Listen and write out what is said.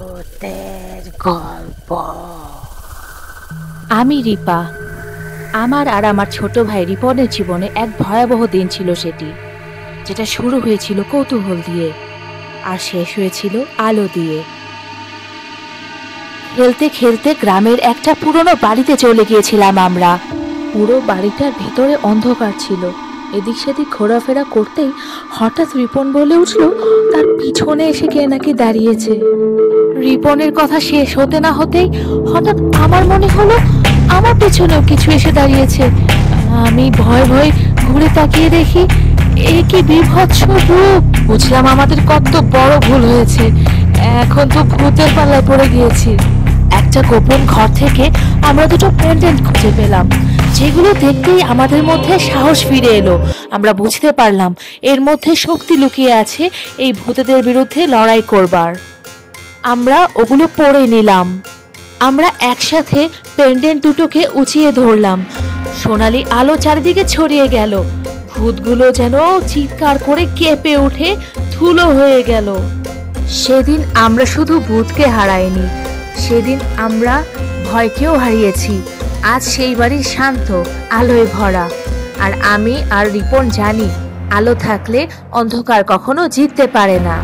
ভূতের গল্প। আমি রিপা। আমার আর আমার ছোট ভাই রিপনের জীবনে এক ভয়াবহ দিন ছিল সেটি, যেটা শুরু হয়েছিল কৌতূহল দিয়ে আর শেষ হয়েছিল আলো দিয়ে। খেলতে খেলতে গ্রামের একটা পুরনো বাড়িতে চলে গিয়েছিলাম আমরা। পুরো বাড়িটার ভেতরে অন্ধকার ছিল। এদিক সেদিক ঘোরাফেরা করতেই হঠাৎ রিপন বলে উঠল তার পিছনে এসে কে নাকি দাঁড়িয়েছে। রিপনের কথা শেষ হতে না হতেই হঠাৎ আমার মনে হলো আমার পেছনেও কিছু এসে দাঁড়িয়েছে। আমি ভয় ভয় ঘুরে তাকিয়ে দেখি এ কি বিভৎস রূপ। বুঝলাম আমাদের কত বড় ভুল হয়েছে। এখন তো ভূতের পাল্লায় পড়ে গিয়েছি। একটা গোপন ঘর থেকে আমরা দুটো পেন্ডেন্ট খুঁজে পেলাম, যেগুলো দেখতেই আমাদের মধ্যে সাহস ফিরে এলো। আমরা বুঝতে পারলাম এর মধ্যে শক্তি লুকিয়ে আছে এই ভূতেদের বিরুদ্ধে লড়াই করবার। আমরা ওগুলো পরে নিলাম। আমরা একসাথে পেন্ডেন্ট দুটোকে উঁচিয়ে ধরলাম। সোনালি আলো চারিদিকে ছড়িয়ে গেল। ভূতগুলো যেন চিৎকার করে কেঁপে উঠে ধুলো হয়ে গেল। সেদিন আমরা শুধু ভূতকে হারাইনি, সেদিন আমরা ভয়কেও হারিয়েছি। আজ সেই বাড়ি শান্ত, আলোয় ভরা। আর আমি আর রিপন জানি, আলো থাকলে অন্ধকার কখনো জিততে পারে না।